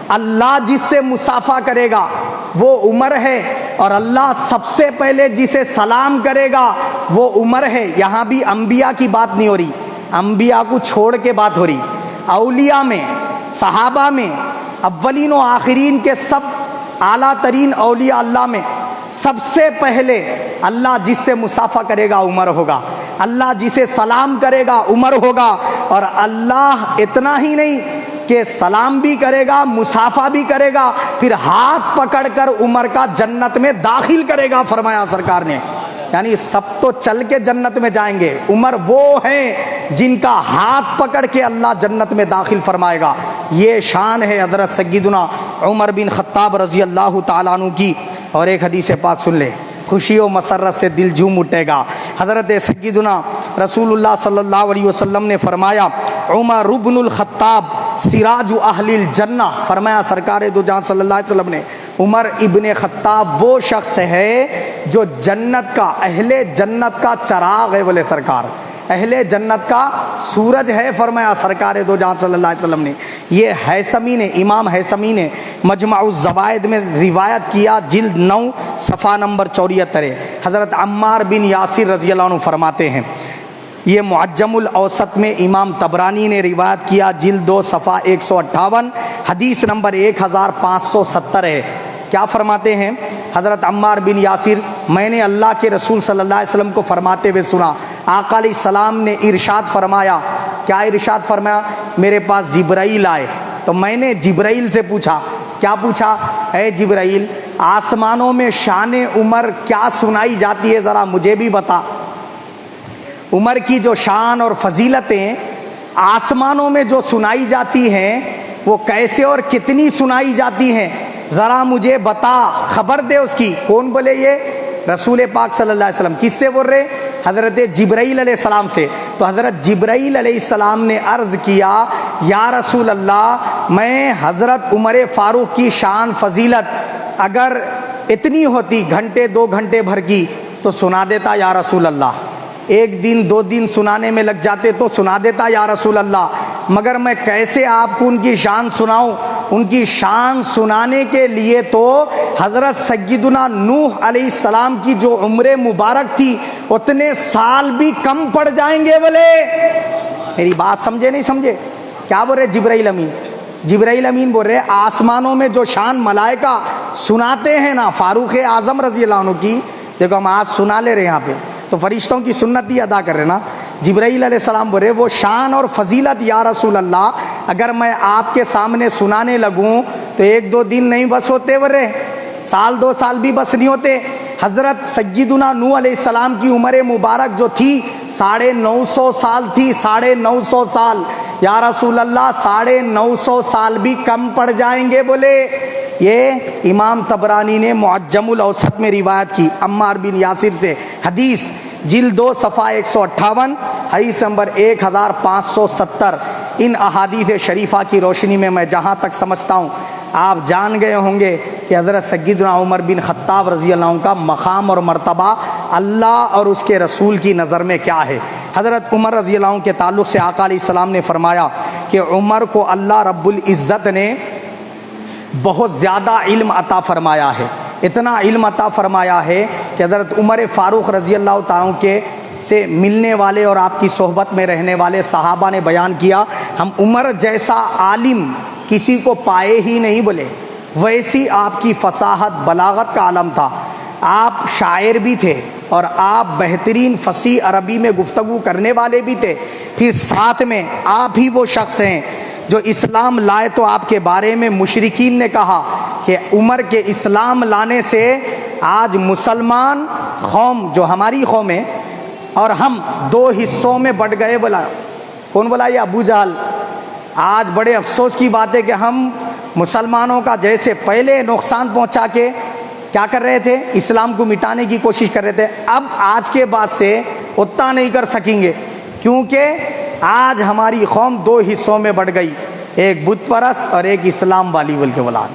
اللہ جس سے مصافحہ کرے گا وہ عمر ہے، اور اللہ سب سے پہلے جسے سلام کرے گا وہ عمر ہے۔ یہاں بھی انبیاء کی بات نہیں ہو رہی، انبیاء کو چھوڑ کے بات ہو رہی۔ اولیاء میں، صحابہ میں، اولین و آخرین کے سب اعلیٰ ترین اولیاء اللہ میں سب سے پہلے اللہ جس سے مصافحہ کرے گا عمر ہوگا، اللہ جسے سلام کرے گا عمر ہوگا، اور اللہ اتنا ہی نہیں کہ سلام بھی کرے گا، مصافحہ بھی کرے گا، پھر ہاتھ پکڑ کر عمر کا جنت میں داخل کرے گا، فرمایا سرکار نے۔ یعنی سب تو چل کے جنت میں جائیں گے، عمر وہ ہیں جن کا ہاتھ پکڑ کے اللہ جنت میں داخل فرمائے گا۔ یہ شان ہے حضرت سیدنا عمر بن خطاب رضی اللہ تعالیٰ عنہ کی۔ اور ایک حدیث پاک سن لے، خوشی و مسرت سے دل جھوم اٹھے گا۔ حضرت سیدنا رسول اللہ صلی اللہ علیہ وسلم نے فرمایا، عمر بن الخطاب سراج اہل الجنہ، فرمایا سرکار دو جہاں صلی اللہ علیہ وسلم نے، عمر ابن خطاب وہ شخص ہے جو جنت کا، اہل جنت کا چراغ ہے، بولے سرکار اہل جنت کا سورج ہے، فرمایا سرکار دو جہاں صلی اللہ علیہ وسلم نے۔ یہ حیثمی نے، امام حیثمی نے مجمع الزوائد میں روایت کیا، جلد 9 صفحہ نمبر 74 ہے۔ حضرت عمار بن یاسر رضی اللہ عنہ فرماتے ہیں، یہ معجم الاوسط میں امام طبرانی نے روایت کیا، جلد 2 صفحہ 158، حدیث نمبر 1570 ہے۔ کیا فرماتے ہیں حضرت عمار بن یاسر، میں نے اللہ کے رسول صلی اللہ علیہ وسلم کو فرماتے ہوئے سنا، آقا علیہ السلام نے ارشاد فرمایا، کیا ارشاد فرمایا؟ میرے پاس جبرائیل آئے تو میں نے جبرائیل سے پوچھا، کیا پوچھا؟ اے جبرائیل، آسمانوں میں شان عمر کیا سنائی جاتی ہے، ذرا مجھے بھی بتا۔ عمر کی جو شان اور فضیلتیں آسمانوں میں جو سنائی جاتی ہیں وہ کیسے اور کتنی سنائی جاتی ہیں، ذرا مجھے بتا، خبر دے اس کی۔ کون بولے؟ یہ رسول پاک صلی اللہ علیہ وسلم۔ کس سے بول رہے؟ حضرت جبرائیل علیہ السلام سے۔ تو حضرت جبرائیل علیہ السلام نے عرض کیا، یا رسول اللہ، میں حضرت عمر فاروق کی شان فضیلت اگر اتنی ہوتی گھنٹے 2 گھنٹے بھر کی تو سنا دیتا یا رسول اللہ، 1 دن 2 دن سنانے میں لگ جاتے تو سنا دیتا یا رسول اللہ، مگر میں کیسے آپ کو ان کی شان سناؤں؟ ان کی شان سنانے کے لیے تو حضرت سیدنا نوح علیہ السلام کی جو عمر مبارک تھی اتنے سال بھی کم پڑ جائیں گے۔ بولے میری بات سمجھے نہیں سمجھے؟ کیا بول رہے جبرائیل امین؟ جبرائیل امین بول رہے آسمانوں میں جو شان ملائکہ سناتے ہیں نا فاروق اعظم رضی اللہ عنہ کی، دیکھو ہم آج سنا لے رہے یہاں پہ تو فرشتوں کی سنت ہی ادا کر رہے نا۔ جبرائیل علیہ السلام بول رہے وہ شان اور فضیلت یا رسول اللہ اگر میں آپ کے سامنے سنانے لگوں تو 1-2 دن نہیں بس ہوتے، بول رہے 1-2 سال بھی بس نہیں ہوتے۔ حضرت سیدنا نوح علیہ السلام کی عمر مبارک جو تھی 950 سال تھی، 950 سال، یا رسول اللہ 950 سال بھی کم پڑ جائیں گے۔ بولے یہ امام طبرانی نے معجم الاوسط میں روایت کی عمار بن یاسر سے، حدیث جلد 2 صفحہ 158، حدیث نمبر 1570۔ ان احادیث شریفہ کی روشنی میں جہاں تک سمجھتا ہوں آپ جان گئے ہوں گے کہ حضرت سیدنا عمر بن خطاب رضی اللہ عنہ کا مقام اور مرتبہ اللہ اور اس کے رسول کی نظر میں کیا ہے۔ حضرت عمر رضی اللہ عنہ کے تعلق سے آقا علیہ السلام نے فرمایا کہ عمر کو اللہ رب العزت نے بہت زیادہ علم عطا فرمایا ہے، اتنا علم عطا فرمایا ہے کہ حضرت عمر فاروق رضی اللہ تعالیٰ عنہ کے سے ملنے والے اور آپ کی صحبت میں رہنے والے صحابہ نے بیان کیا، ہم عمر جیسا عالم کسی کو پائے ہی نہیں، بولے ویسی آپ کی فصاحت بلاغت کا عالم تھا، آپ شاعر بھی تھے اور آپ بہترین فصیح عربی میں گفتگو کرنے والے بھی تھے، پھر ساتھ میں آپ ہی وہ شخص ہیں جو اسلام لائے تو آپ کے بارے میں مشرکین نے کہا کہ عمر کے اسلام لانے سے آج مسلمان قوم جو ہماری قوم ہے اور ہم 2 حصوں میں بٹ گئے۔ بولا کون؟ بولا یہ ابو جہل۔ آج بڑے افسوس کی بات ہے کہ ہم مسلمانوں کا جیسے پہلے نقصان پہنچا کے کیا کر رہے تھے، اسلام کو مٹانے کی کوشش کر رہے تھے، اب آج کے بعد سے اتنا نہیں کر سکیں گے، کیونکہ آج ہماری قوم 2 حصوں میں بٹ گئی، ایک بت پرست اور ایک اسلام والی بول کے بولا۔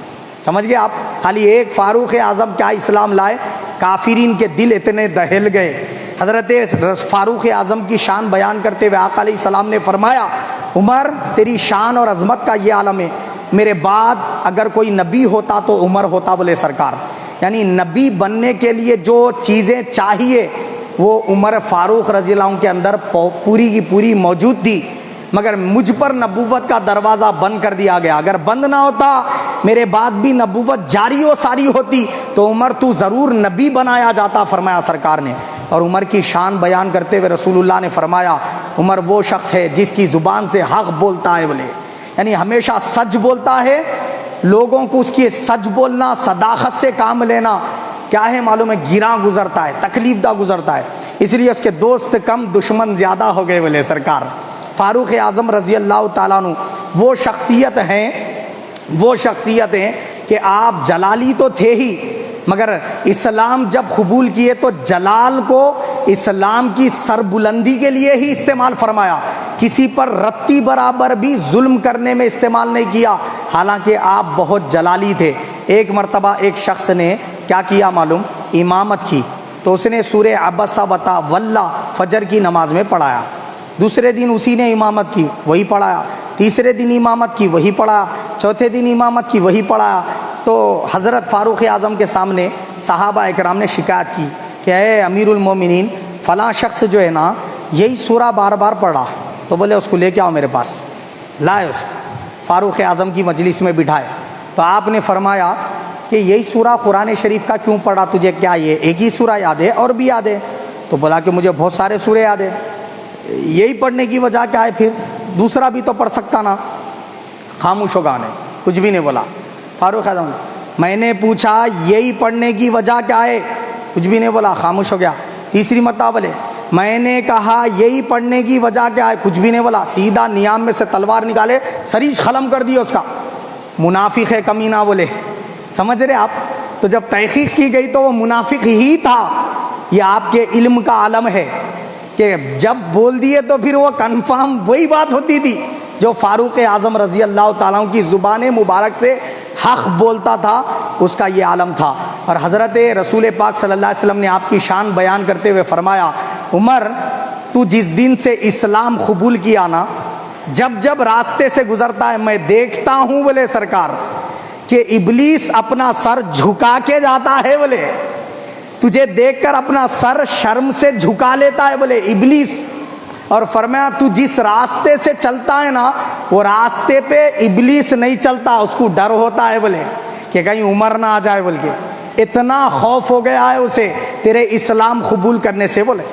سمجھ گئے آپ؟ خالی ایک فاروق اعظم کیا اسلام لائے، کافرین کے دل اتنے دہل گئے۔ حضرت فاروق اعظم کی شان بیان کرتے ہوئے آقا علیہ السلام نے فرمایا، عمر تیری شان اور عظمت کا یہ عالم ہے، میرے بعد اگر کوئی نبی ہوتا تو عمر ہوتا، بولے سرکار۔ یعنی نبی بننے کے لیے جو چیزیں چاہیے وہ عمر فاروق رضی اللہ عنہ کے اندر پوری کی پوری موجود تھی۔ مگر مجھ پر نبوت کا دروازہ بند کر دیا گیا. اگر بند نہ ہوتا میرے بعد بھی نبوت جاری و ساری ہوتی تو عمر تو ضرور نبی بنایا جاتا, فرمایا سرکار نے. اور عمر کی شان بیان کرتے ہوئے رسول اللہ نے فرمایا عمر وہ شخص ہے جس کی زبان سے حق بولتا ہے, بولے یعنی ہمیشہ سچ بولتا ہے. لوگوں کو اس کی سچ بولنا, صداقت سے کام لینا کیا ہے معلوم ہے, گراں گزرتا ہے, تکلیف دہ گزرتا ہے. اس لیے اس کے دوست کم دشمن زیادہ ہو گئے, بولے سرکار. فاروق اعظم رضی اللہ تعالیٰ عنہ وہ شخصیت ہیں کہ آپ جلالی تو تھے ہی, مگر اسلام جب قبول کیے تو جلال کو اسلام کی سربلندی کے لیے ہی استعمال فرمایا, کسی پر رتی برابر بھی ظلم کرنے میں استعمال نہیں کیا, حالانکہ آپ بہت جلالی تھے. ایک مرتبہ ایک شخص نے کیا کیا معلوم, امامت کی, تو اس نے سورہ عبسہ وتا واللہ فجر کی نماز میں پڑھایا. دوسرے دن اسی نے امامت کی, وہی پڑھایا. تیسرے دن امامت کی, وہی پڑھایا. چوتھے دن امامت کی, وہی پڑھایا. تو حضرت فاروق اعظم کے سامنے صحابہ اکرام نے شکایت کی کہ اے امیر المومنین فلاں شخص جو ہے نا یہی سورہ بار بار پڑھا. تو بولے اس کو لے کے آؤ میرے پاس. لائے اس کو فاروق اعظم کی مجلس میں بٹھائے. تو آپ نے فرمایا کہ یہی سورہ قرآن شریف کا کیوں پڑھا, تجھے کیا یہ ایک ہی سورہ یاد ہے اور بھی یاد ہے؟ تو بولا کہ مجھے بہت سارے سورے یاد ہے. یہی پڑھنے کی وجہ کیا ہے, پھر دوسرا بھی تو پڑھ سکتا نا. خاموش ہو گا, نے کچھ بھی نہیں بولا. فاروق اعظم میں نے پوچھا یہی پڑھنے کی وجہ کیا ہے, کچھ بھی نہیں بولا, خاموش ہو گیا. تیسری مرتبہ بولے میں نے کہا یہی پڑھنے کی وجہ کیا ہے, کچھ بھی نہیں بولا. سیدھا نیام میں سے تلوار نکالے, سریج قلم کر دیا اس کا. منافق ہے کمینہ, بولے سمجھ رہے آپ. تو جب تحقیق کی گئی تو وہ منافق ہی تھا. یہ آپ کے علم کا عالم ہے کہ جب بول دیے تو پھر وہ کنفرم وہی بات ہوتی تھی جو فاروق اعظم رضی اللہ تعالیٰ عنہ کی زبان مبارک سے حق بولتا تھا, اس کا یہ عالم تھا. اور حضرت رسول پاک صلی اللہ علیہ وسلم نے آپ کی شان بیان کرتے ہوئے فرمایا عمر تو جس دن سے اسلام قبول کیا نا, جب جب راستے سے گزرتا ہے میں دیکھتا ہوں, بولے سرکار, کہ ابلیس اپنا سر جھکا کے جاتا ہے. بولے تجھے دیکھ کر اپنا سر شرم سے جھکا لیتا ہے, بولے ابلیس. اور فرمایا تو جس راستے سے چلتا ہے نا وہ راستے پہ ابلیس نہیں چلتا, اس کو ڈر ہوتا ہے, بولے کہ کہیں عمر نہ آ جائے, بول کے اتنا خوف ہو گیا ہے اسے تیرے اسلام قبول کرنے سے. بولے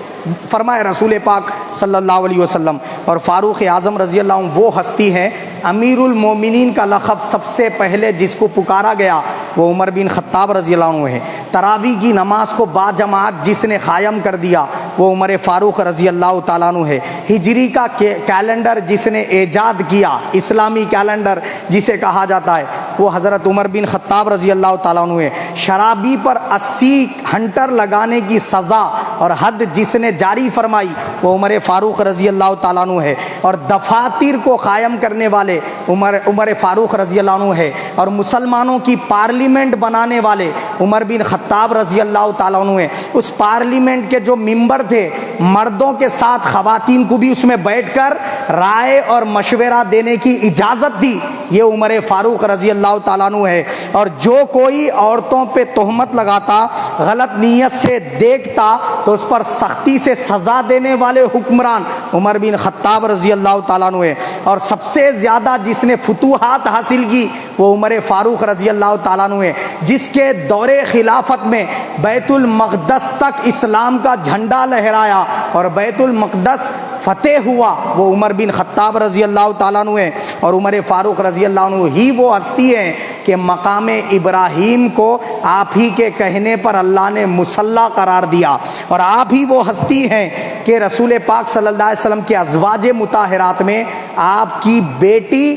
فرمائے رسول پاک صلی اللہ علیہ وسلم. اور فاروق اعظم رضی اللہ عنہ وہ ہستی ہیں, امیر المومنین کا لقب سب سے پہلے جس کو پکارا گیا وہ عمر بن خطاب رضی اللہ عنہ ہے. تراویح کی نماز کو با جماعت جس نے قائم کر دیا وہ عمر فاروق رضی اللہ تعالیٰ عنہ ہے. ہجری کا کیلنڈر جس نے ایجاد کیا, اسلامی کیلنڈر جسے کہا جاتا ہے, وہ حضرت عمر بن خطاب رضی اللہ تعالیٰ عنہ ہے. شرابی پر 80 ہنٹر لگانے کی سزا اور حد جس نے جاری فرمائی وہ عمر فاروق رضی اللہ تعالیٰ عنہ ہے. اور دفاتر کو قائم کرنے والے عمر فاروق رضی اللہ عنہ ہے. اور مسلمانوں کی پارلیمنٹ بنانے والے عمر بن خطاب رضی اللہ تعالیٰ عنہ ہے. اس پارلیمنٹ کے جو ممبر تھے, مردوں کے ساتھ خواتین کو بھی اس میں بیٹھ کر رائے اور مشورہ دینے کی اجازت دی, یہ عمر فاروق رضی اللہ تعالیٰ عنہ ہے. اور جو کوئی عورتوں پہ تہمت لگاتا, غلط نیت سے دیکھتا, تو اس پر سختی سے سزا دینے والے حکمران عمر بن خطاب رضی اللہ تعالیٰ عنہ ہے. اور سب سے زیادہ جس نے فتوحات حاصل کی وہ عمر فاروق رضی اللہ تعالیٰ عنہ ہے. جس کے دور خلافت میں بیت المقدس تک اسلام کا جھنڈا لہرایا اور بیت المقدس فتح ہوا وہ عمر بن خطاب رضی اللہ تعالیٰ عنہ ہے. اور عمر فاروق رضی اللہ عنہ ہی وہ ہستی ہے کہ مقام ابراہیم کو آپ ہی کے کہنے پر اللہ نے مصلی قرار دیا. اور آپ ہی وہ ہستی ہیں کہ رسول پاک صلی اللہ علیہ وسلم کے ازواج مطہرات میں آپ کی بیٹی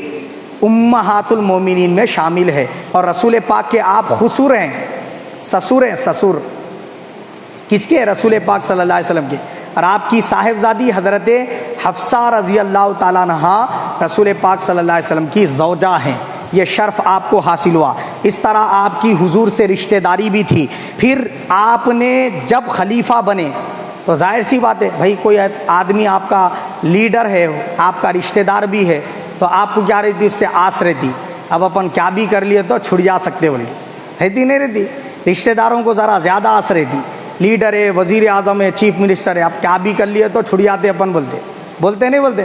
امہات المومنین میں شامل ہے. اور رسول پاک کے آپ خسر ہیں, سسر ہیں, سسر کس کے؟ رسول پاک صلی اللہ علیہ وسلم کے. اور آپ کی صاحبزادی حضرت حفصہ رضی اللہ تعالیٰ عنہا رسول پاک صلی اللہ علیہ وسلم کی زوجہ ہیں. یہ شرف آپ کو حاصل ہوا. اس طرح آپ کی حضور سے رشتہ داری بھی تھی. پھر آپ نے جب خلیفہ بنے تو ظاہر سی بات ہے بھائی, کوئی آدمی آپ کا لیڈر ہے, آپ کا رشتہ دار بھی ہے, تو آپ کو کیا رہتی, اس سے آس رہتی اب اپن کیا بھی کر لیے تو چھڑ جا سکتے, بولے رہتی نہیں رہتی. رشتہ داروں کو ذرا زیادہ آس رہتی. لیڈر ہے, وزیر اعظم ہے, چیف منسٹر ہے, اب کیا بھی کر لیے تو چھڑ جاتے اپن, بولتے نہیں بولتے.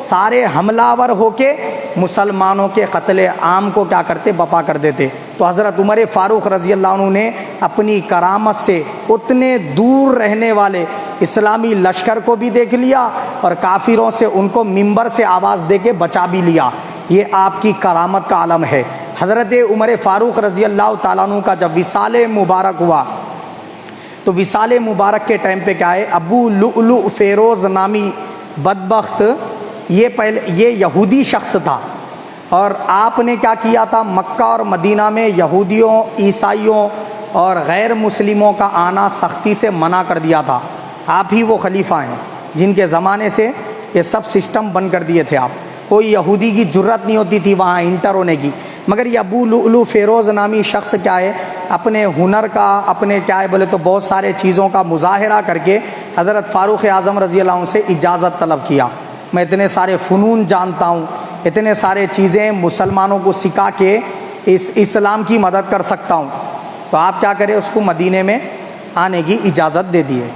سارے حملہ آور ہو کے مسلمانوں کے قتل عام کو کیا کرتے؟ بپا کر دیتے۔ تو حضرت عمر فاروق رضی اللہ عنہ نے اپنی کرامت سے اتنے دور رہنے والے اسلامی لشکر کو بھی دیکھ لیا اور کافروں سے ان کو منبر سے آواز دے کے بچا بھی لیا۔ یہ آپ کی کرامت کا عالم ہے۔ حضرت عمر فاروق رضی اللہ تعالیٰ عنہ کا جب وصال مبارک ہوا تو وصال مبارک کے ٹائم پہ کیا ہے، ابو لؤلؤ فیروز نامی بدبخت یہ یہودی شخص تھا، اور آپ نے کیا کیا تھا، مکہ اور مدینہ میں یہودیوں، عیسائیوں اور غیر مسلموں کا آنا سختی سے منع کر دیا تھا۔ آپ ہی وہ خلیفہ ہیں جن کے زمانے سے یہ سب سسٹم بند کر دیے تھے آپ، کوئی یہودی کی جرت نہیں ہوتی تھی وہاں انٹر ہونے کی۔ مگر یہ ابو لؤلؤ فیروز نامی شخص کیا ہے، اپنے ہنر کا، اپنے کیا ہے بولے تو بہت سارے چیزوں کا مظاہرہ کر کے حضرت فاروق اعظم رضی اللہ عنہ سے اجازت طلب کیا۔ میں اتنے سارے فنون جانتا ہوں، اتنے سارے چیزیں مسلمانوں کو سکھا کے اسلام کی مدد کر سکتا ہوں، تو آپ کیا کریں، اس کو مدینے میں آنے کی اجازت دے دیے۔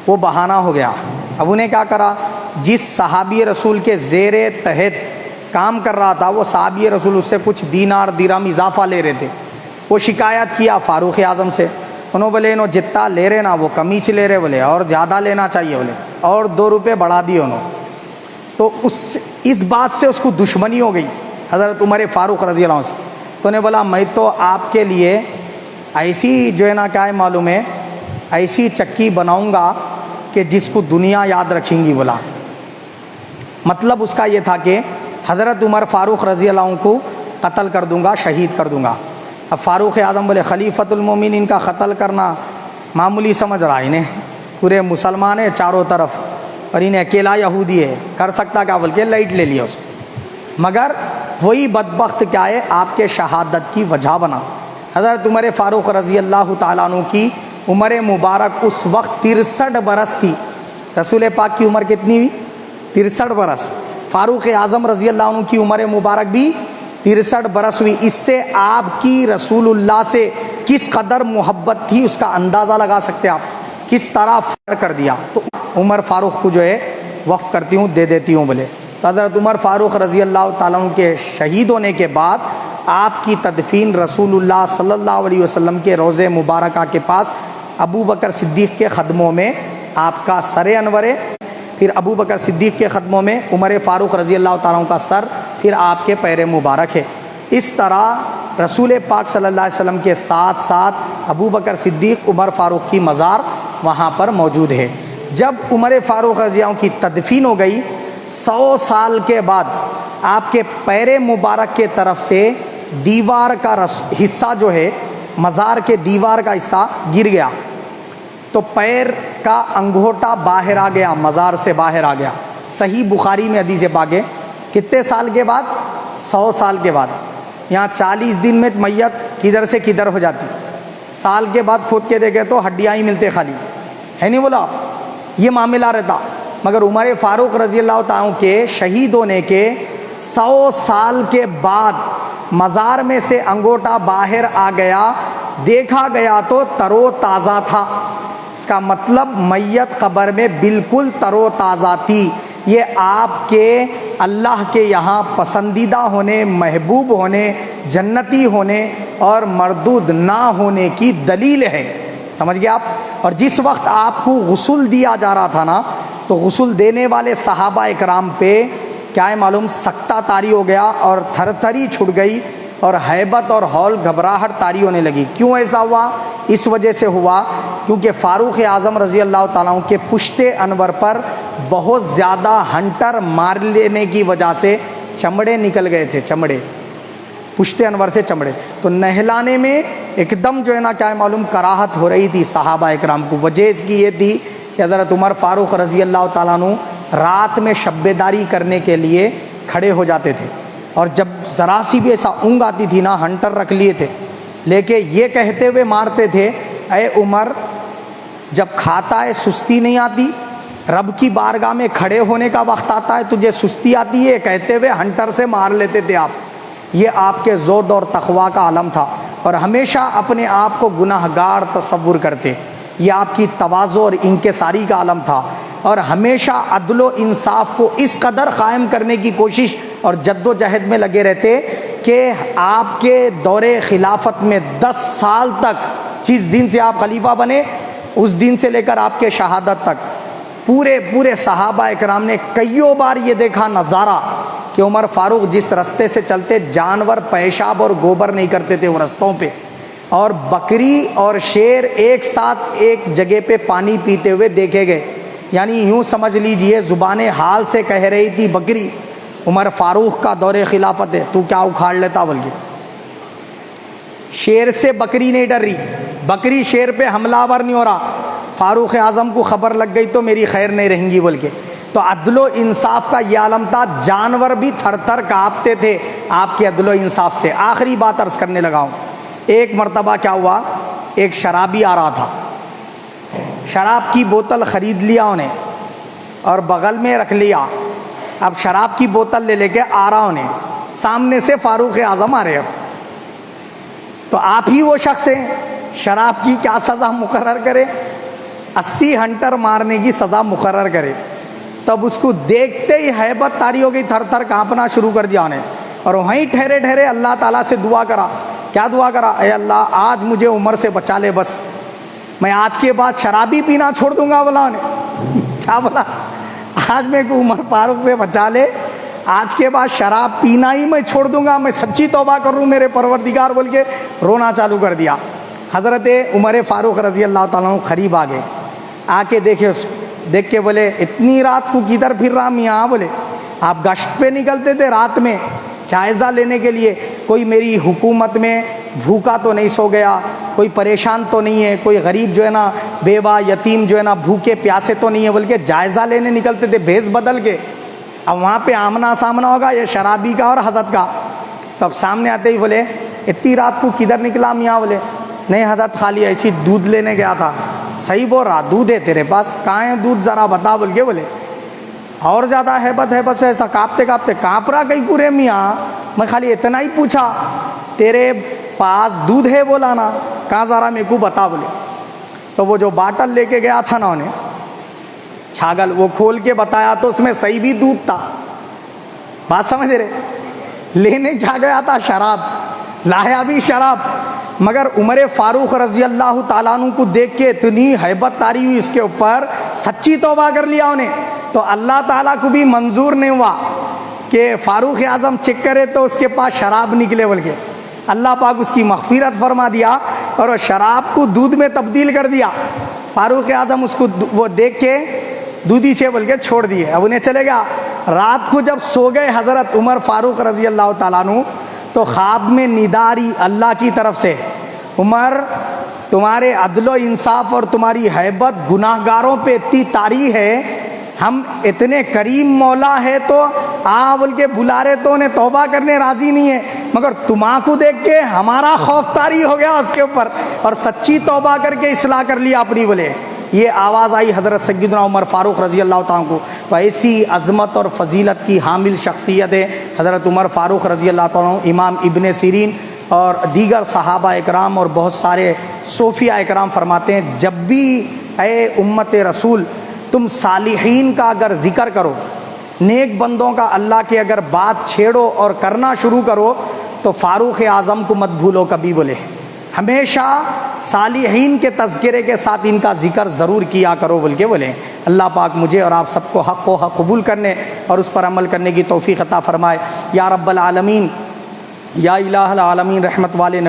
وہ بہانہ ہو گیا۔ اب انہیں کیا کرا، جس صحابی رسول کے زیر تحت کام کر رہا تھا وہ صحابی رسول اس سے کچھ دینار درہم اضافہ لے رہے تھے، وہ شکایت کیا فاروق اعظم سے، انہوں بولے انہوں جتنا لے رہے نا وہ کمی چ لے رہے، بولے اور زیادہ لینا چاہیے، بولے اور 2 روپے بڑھا دیے انہوں۔ تو اس بات سے اس کو دشمنی ہو گئی حضرت عمر فاروق رضی اللہ عنہ سے۔ تو نے بولا میں تو آپ کے لیے ایسی جو ہے نا کیا ہے معلوم ہے، ایسی چکی بناؤں گا کہ جس کو دنیا یاد رکھیں گی۔ بولا مطلب اس کا یہ تھا کہ حضرت عمر فاروق رضی اللہ عنہ کو قتل کر دوں گا، شہید کر دوں گا۔ اب فاروق اعظم بولے خلیفۃ المومنین کا قتل کرنا معمولی سمجھ رہا ہے، انہیں پورے مسلمان ہیں چاروں طرف اور انہیں اکیلا یہودی ہے، کر سکتا کیا، بلکہ لائٹ لے لیا اس کو۔ مگر وہی بدبخت کیا ہے آپ کے شہادت کی وجہ بنا۔ حضرت عمر فاروق رضی اللہ تعالیٰ عنہ کی عمر مبارک اس وقت 63 برس تھی۔ رسول پاک کی عمر کتنی ہوئی؟ 63 برس۔ فاروق اعظم رضی اللہ عنہ کی عمر مبارک بھی 63 برس ہوئی۔ اس سے آپ کی رسول اللہ سے کس قدر محبت تھی اس کا اندازہ لگا سکتے آپ، کس طرح فرق کر دیا۔ تو عمر فاروق کو جو ہے وقف کرتی ہوں، دے دیتی ہوں بولے۔ تو حضرت عمر فاروق رضی اللہ تعالیٰ عنہ کے شہید ہونے کے بعد آپ کی تدفین رسول اللہ صلی اللہ علیہ وسلم کے روضہ مبارکہ کے پاس ابو بکر صدیق کے قدموں میں آپ کا سر انور ہے، پھر ابو بکر صدیق کے قدموں میں عمر فاروق رضی اللہ تعالیٰ عنہ کا سر، پھر آپ کے پیر مبارک ہے۔ اس طرح رسول پاک صلی اللہ علیہ وسلم کے ساتھ ساتھ ابو بکر صدیق، عمر فاروق کی مزار وہاں پر موجود ہے۔ جب عمر فاروق رضی اللہ عنہ کی تدفین ہو گئی، 100 سال کے بعد آپ کے پیر مبارک کے طرف سے دیوار کا حصہ جو ہے، مزار کے دیوار کا حصہ گر گیا، تو پیر کا انگوٹھا باہر آ گیا، مزار سے باہر آ گیا۔ صحیح بخاری میں حدیث پاک ہے، کتنے سال کے بعد؟ 100 سال کے بعد۔ یہاں 40 دن میں میت کدھر سے کدھر ہو جاتی، سال کے بعد کھود کے دیکھے تو ہڈیاں ہی ملتے خالی، ہے نہیں بولا، یہ معاملہ رہتا۔ مگر عمر فاروق رضی اللہ تعالیٰ عنہ کے شہید ہونے کے 100 سال کے بعد مزار میں سے انگوٹھا باہر آ گیا، دیکھا گیا تو تر و تازہ تھا۔ اس کا مطلب میت قبر میں بالکل تر و تازہ تھی۔ یہ آپ کے اللہ کے یہاں پسندیدہ ہونے، محبوب ہونے، جنتی ہونے اور مردود نہ ہونے کی دلیل ہے، سمجھ گئے آپ؟ اور جس وقت آپ کو غسل دیا جا رہا تھا نا، تو غسل دینے والے صحابہ اکرام پہ کیا ہے معلوم، سکتہ طاری ہو گیا اور تھر تھری چھٹ گئی اور ہیبت اور ہول گھبراہٹ طاری ہونے لگی۔ کیوں ایسا ہوا؟ اس وجہ سے ہوا کیونکہ فاروق اعظم رضی اللہ تعالیٰ عنہ کے پشت انور پر بہت زیادہ ہنٹر مار لینے کی وجہ سے چمڑے نکل گئے تھے، چمڑے پشت انور سے چمڑے، تو نہلانے میں ایک دم جو ہے نا کیا ہے معلوم کراہت ہو رہی تھی صحابہ اکرام کو۔ وجہ اس کی یہ تھی کہ حضرت عمر فاروق رضی اللہ تعالیٰ عنہ رات میں شب بیداری کرنے کے لیے کھڑے ہو جاتے تھے، اور جب ذرا سی بھی ایسا اونگ آتی تھی نا، ہنٹر رکھ لیے تھے، لے کے یہ کہتے ہوئے مارتے تھے، اے عمر جب کھاتا ہے سستی نہیں آتی، رب کی بارگاہ میں کھڑے ہونے کا وقت آتا ہے تجھے سستی آتی ہے، کہتے ہوئے ہنٹر سے مار لیتے تھے آپ۔ یہ آپ کے زہد اور تقویٰ کا عالم تھا، اور ہمیشہ اپنے آپ کو گناہگار تصور کرتے۔ یہ آپ کی تواضع اور انکساری کا عالم تھا، اور ہمیشہ عدل و انصاف کو اس قدر قائم کرنے کی کوشش اور جد و جہد میں لگے رہتے کہ آپ کے دور خلافت میں 10 سال تک، جس دن سے آپ خلیفہ بنے اس دن سے لے کر آپ کے شہادت تک، پورے صحابہ اکرام نے کئیوں بار یہ دیکھا نظارہ کہ عمر فاروق جس رستے سے چلتے جانور پیشاب اور گوبر نہیں کرتے تھے وہ رستوں پہ، اور بکری اور شیر ایک ساتھ ایک جگہ پہ پانی پیتے ہوئے دیکھے گئے. یعنی یوں سمجھ لیجئے زبان حال سے کہہ رہی تھی بکری عمر فاروق کا دور خلافت ہے، تو کیا اکھاڑ لیتا. بلکہ شیر سے بکری نہیں ڈر رہی، بکری شیر پہ حملہ آور نہیں ہو رہا. فاروق اعظم کو خبر لگ گئی تو میری خیر نہیں رہیں گی بول کے. تو عدل و انصاف کا یہ عالم تھا، جانور بھی تھر تھر کانپتے تھے آپ کے عدل و انصاف سے. آخری بات عرض کرنے لگا ہوں. ایک مرتبہ کیا ہوا، ایک شرابی آ رہا تھا، شراب کی بوتل خرید لیا انہیں اور بغل میں رکھ لیا. اب شراب کی بوتل لے کے آ رہا انہیں، سامنے سے فاروق اعظم آ رہے. اب تو آپ ہی وہ شخص ہیں، شراب کی کیا سزا مقرر کرے؟ 80 ہنٹر مارنے کی سزا مقرر کرے. تب اس کو دیکھتے ہی ہیبت طاری ہو گئی، تھر تھر کانپنا شروع کر دیا انہیں. اور وہیں ٹھہرے ٹھہرے اللہ تعالیٰ سے دعا کرا. کیا دعا کرا؟ اے اللہ آج مجھے عمر سے بچا لے، بس میں آج کے بعد شرابی پینا چھوڑ دوں گا. بولا انہیں کیا بولا؟ آج میں کو عمر فاروق سے بچا لے، آج کے بعد شراب پینا ہی میں چھوڑ دوں گا، میں سچی توبہ کر رہوں میرے پروردگار بول کے رونا چالو کر دیا. حضرت عمر فاروق رضی اللہ تعالیٰ عنہ قریب آ گئے، آ کے دیکھ کے بولے اتنی رات کو کدھر پھر رہا میاں؟ بولے آپ گشت پہ نکلتے تھے رات میں جائزہ لینے کے لیے، کوئی میری حکومت میں بھوکا تو نہیں سو گیا، کوئی پریشان تو نہیں ہے، کوئی غریب جو ہے نا بیوہ یتیم جو ہے نا بھوکے پیاسے تو نہیں ہے، بلکہ جائزہ لینے نکلتے تھے بھیس بدل کے. اب وہاں پہ آمنا سامنا ہوگا یہ شرابی کا اور حضرت کا. تب سامنے آتے ہی بولے اتنی رات کو کدھر نکلا میاں؟ بولے نہیں حضرت خالی ایسی دودھ لینے گیا تھا. صحیح بول رہا، دودھ ہے تیرے پاس؟ کہاں ہے دودھ ذرا بتا بول کے. بولے اور زیادہ ہیبت سے ایسا کانپتے کانپ رہا کہیں پورے میاں، میں خالی اتنا ہی پوچھا تیرے پاس دودھ ہے؟ بولا نا. کہاں ذرا میرے کو بتا. بولے تو وہ جو باٹل لے کے گیا تھا نا انہیں چھاگل، وہ کھول کے بتایا تو اس میں صحیح بھی دودھ تھا. بات سمجھ رہے؟ لینے کیا گیا تھا؟ شراب. لایا بھی شراب. مگر عمر فاروق رضی اللہ تعالیٰ عنہ کو دیکھ کے اتنی ہیبت طاری ہوئی اس کے اوپر، سچی توبہ کر لیا انہیں. تو اللہ تعالیٰ کو بھی منظور نہیں ہوا کہ فاروق اعظم چیک کرے تو اس کے پاس شراب نکلے، بول کے اللہ پاک اس کی مغفرت فرما دیا اور وہ شراب کو دودھ میں تبدیل کر دیا. فاروق اعظم اس کو وہ دیکھ کے دودھی سے بول کے چھوڑ دیے. اب انہیں چلے گیا. رات کو جب سو گئے حضرت عمر فاروق رضی اللہ تعالیٰ عنہ تو خواب میں نداری اللہ کی طرف سے، عمر تمہارے عدل و انصاف اور تمہاری ہیبت گناہ گاروں پہ اتنی طاری ہے، ہم اتنے کریم مولا ہے تو بول کے بلا رہے تو انہیں توبہ کرنے راضی نہیں ہے، مگر تمہاں کو دیکھ کے ہمارا خوف طاری ہو گیا اس کے اوپر اور سچی توبہ کر کے اصلاح کر لیا اپنی. بولے یہ آواز آئی حضرت سیدنا عمر فاروق رضی اللہ تعالیٰ کو. تو ایسی عظمت اور فضیلت کی حامل شخصیت ہے حضرت عمر فاروق رضی اللہ تعالیٰ. امام ابن سیرین اور دیگر صحابہ اکرام اور بہت سارے صوفیہ اکرام فرماتے ہیں جب بھی اے امت رسول تم صالحین کا اگر ذکر کرو، نیک بندوں کا اللہ کے اگر بات چھیڑو اور کرنا شروع کرو تو فاروق اعظم کو مت بھولو کبھی. بولے ہمیشہ صالحین کے تذکرے کے ساتھ ان کا ذکر ضرور کیا کرو بول کے. بولے اللہ پاک مجھے اور آپ سب کو حق و حق قبول کرنے اور اس پر عمل کرنے کی توفیق عطا فرمائے. یا رب العالمین، یا الہ العالمین، رحمت والے نبی